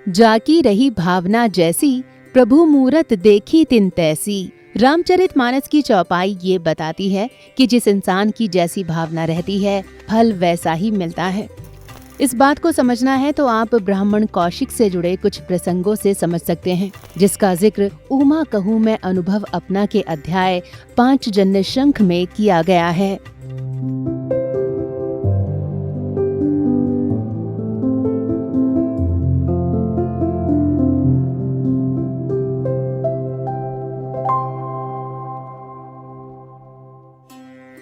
जाकी रही भावना जैसी, प्रभु मूरत देखी तिन तैसी। रामचरितमानस की चौपाई ये बताती है कि जिस इंसान की जैसी भावना रहती है, फल वैसा ही मिलता है। इस बात को समझना है तो आप ब्राह्मण कौशिक से जुड़े कुछ प्रसंगों से समझ सकते हैं, जिसका जिक्र ऊमा कहूँ मैं अनुभव अपना के अध्याय 5 जन्य शंख में किया गया है।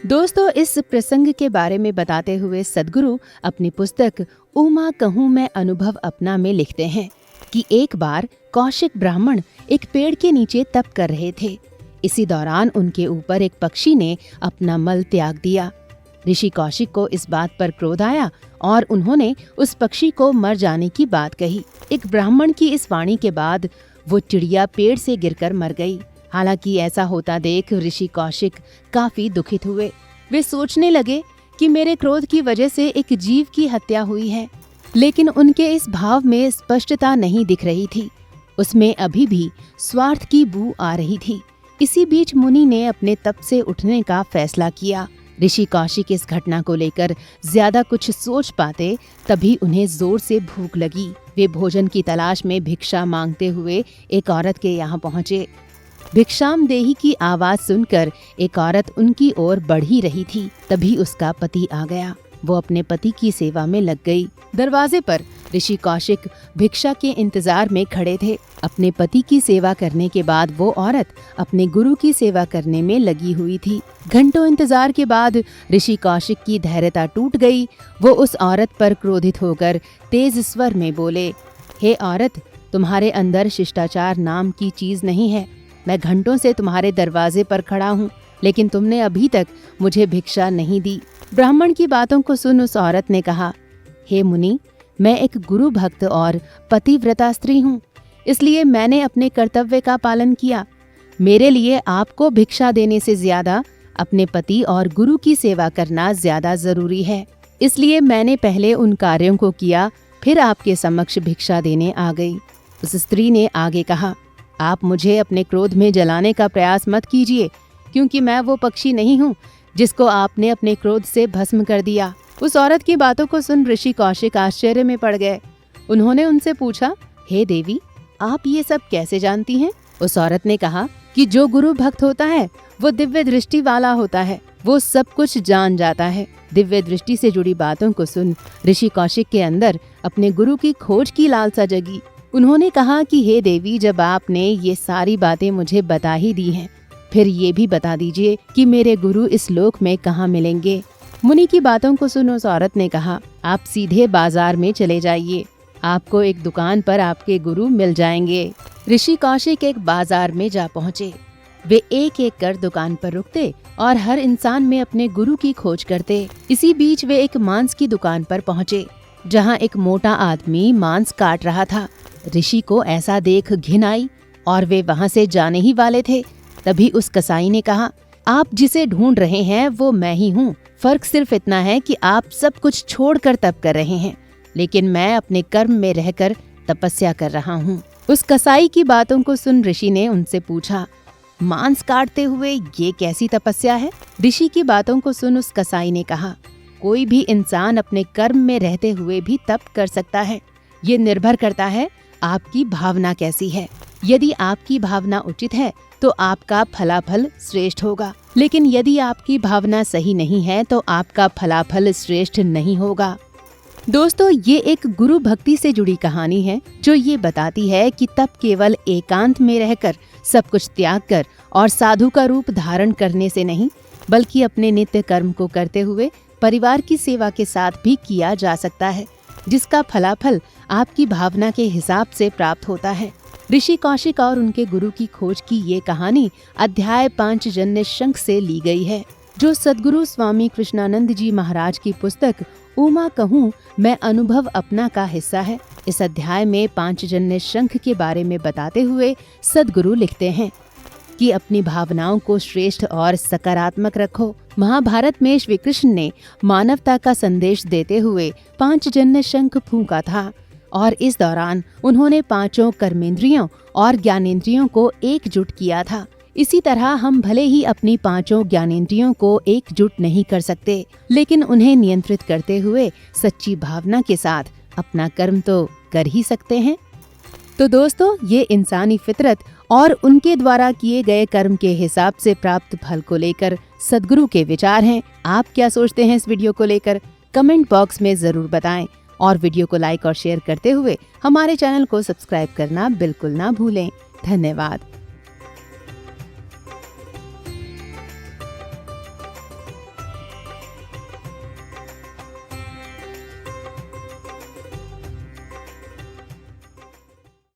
दोस्तों, इस प्रसंग के बारे में बताते हुए सद्गुरु अपनी पुस्तक ऊमा कहूँ मैं अनुभव अपना में लिखते हैं कि एक बार कौशिक ब्राह्मण एक पेड़ के नीचे तप कर रहे थे। इसी दौरान उनके ऊपर एक पक्षी ने अपना मल त्याग दिया। ऋषि कौशिक को इस बात पर क्रोध आया और उन्होंने उस पक्षी को मर जाने की बात कही। एक ब्राह्मण की इस वाणी के बाद वो चिड़िया पेड़ से गिरकर मर गई। हालांकि ऐसा होता देख ऋषि कौशिक काफी दुखित हुए। वे सोचने लगे कि मेरे क्रोध की वजह से एक जीव की हत्या हुई है, लेकिन उनके इस भाव में स्पष्टता नहीं दिख रही थी। उसमें अभी भी स्वार्थ की बू आ रही थी। इसी बीच मुनि ने अपने तप से उठने का फैसला किया। ऋषि कौशिक इस घटना को लेकर ज्यादा कुछ सोच पाते तभी उन्हें जोर से भूख लगी। वे भोजन की तलाश में भिक्षा मांगते हुए एक औरत के यहाँ पहुँचे। भिक्षाम देही की आवाज सुनकर एक औरत उनकी ओर बढ़ ही रही थी, तभी उसका पति आ गया। वो अपने पति की सेवा में लग गई। दरवाजे पर ऋषि कौशिक भिक्षा के इंतजार में खड़े थे। अपने पति की सेवा करने के बाद वो औरत अपने गुरु की सेवा करने में लगी हुई थी। घंटों इंतजार के बाद ऋषि कौशिक की धैर्यता टूट गई। वो उस औरत पर क्रोधित होकर तेज स्वर में बोले, हे औरत, तुम्हारे अंदर शिष्टाचार नाम की चीज नहीं है। मैं घंटों से तुम्हारे दरवाजे पर खड़ा हूँ, लेकिन तुमने अभी तक मुझे भिक्षा नहीं दी। ब्राह्मण की बातों को सुन उस औरत ने कहा, हे मुनि, मैं एक गुरु भक्त और पतिव्रता स्त्री हूँ, इसलिए मैंने अपने कर्तव्य का पालन किया। मेरे लिए आपको भिक्षा देने से ज्यादा अपने पति और गुरु की सेवा करना ज्यादा जरूरी है। इसलिए मैंने पहले उन कार्यों को किया, फिर आपके समक्ष भिक्षा देने आ गई। उस स्त्री ने आगे कहा, आप मुझे अपने क्रोध में जलाने का प्रयास मत कीजिए, क्योंकि मैं वो पक्षी नहीं हूँ जिसको आपने अपने क्रोध से भस्म कर दिया। उस औरत की बातों को सुन ऋषि कौशिक आश्चर्य में पड़ गए। उन्होंने उनसे पूछा, हे देवी, आप ये सब कैसे जानती हैं? उस औरत ने कहा कि जो गुरु भक्त होता है वो दिव्य दृष्टि वाला होता है, वो सब कुछ जान जाता है। दिव्य दृष्टि से जुड़ी बातों को सुन ऋषि कौशिक के अंदर अपने गुरु की खोज की लालसा जगी। उन्होंने कहा कि हे देवी, जब आपने ये सारी बातें मुझे बता ही दी हैं, फिर ये भी बता दीजिए कि मेरे गुरु इस लोक में कहाँ मिलेंगे। मुनि की बातों को सुन उस औरत ने कहा, आप सीधे बाजार में चले जाइए, आपको एक दुकान पर आपके गुरु मिल जाएंगे। ऋषि कौशिक एक बाजार में जा पहुँचे। वे एक एक कर दुकान पर रुकते और हर इंसान में अपने गुरु की खोज करते। इसी बीच वे एक मांस की दुकान पर पहुँचे, जहाँ एक मोटा आदमी मांस काट रहा था। ऋषि को ऐसा देख घिन आई और वे वहां से जाने ही वाले थे। तभी उस कसाई ने कहा, आप जिसे ढूंढ रहे हैं वो मैं ही हूँ। फर्क सिर्फ इतना है कि आप सब कुछ छोड़कर तप कर रहे हैं, लेकिन मैं अपने कर्म में रहकर तपस्या कर रहा हूँ। उस कसाई की बातों को सुन ऋषि ने उनसे पूछा, मांस काटते हुए ये कैसी तपस्या है? ऋषि की बातों को सुन उस कसाई ने कहा, कोई भी इंसान अपने कर्म में रहते हुए भी तप कर सकता है। ये निर्भर करता है आपकी भावना कैसी है। यदि आपकी भावना उचित है तो आपका फलाफल श्रेष्ठ होगा, लेकिन यदि आपकी भावना सही नहीं है तो आपका फलाफल श्रेष्ठ नहीं होगा। दोस्तों, ये एक गुरु भक्ति से जुड़ी कहानी है जो ये बताती है कि तप केवल एकांत में रहकर सब कुछ त्याग कर और साधु का रूप धारण करने से नहीं, बल्कि अपने नित्य कर्म को करते हुए परिवार की सेवा के साथ भी किया जा सकता है, जिसका फलाफल आपकी भावना के हिसाब से प्राप्त होता है। ऋषि कौशिक और उनके गुरु की खोज की ये कहानी अध्याय 5 जन्य शंख से ली गई है, जो सद्गुरु स्वामी कृष्णानंद जी महाराज की पुस्तक ऊमा कहूँ मैं अनुभव अपना का हिस्सा है। इस अध्याय में 5 जन्य शंख के बारे में बताते हुए सद्गुरु लिखते हैं कि अपनी भावनाओं को श्रेष्ठ और सकारात्मक रखो। महाभारत में श्री कृष्ण ने मानवता का संदेश देते हुए 5 जन्य शंख फूंका था और इस दौरान उन्होंने पांचों कर्मेंद्रियों और ज्ञानेंद्रियों को एकजुट किया था। इसी तरह हम भले ही अपनी पांचों ज्ञानेंद्रियों को एकजुट नहीं कर सकते, लेकिन उन्हें नियंत्रित करते हुए सच्ची भावना के साथ अपना कर्म तो कर ही सकते हैं। तो दोस्तों, ये इंसानी फितरत और उनके द्वारा किए गए कर्म के हिसाब से प्राप्त फल को लेकर सद्गुरु के विचार हैं। आप क्या सोचते हैं इस वीडियो को लेकर? कमेंट बॉक्स में जरूर बताएं और वीडियो को लाइक और शेयर करते हुए हमारे चैनल को सब्सक्राइब करना बिल्कुल ना भूलें। धन्यवाद।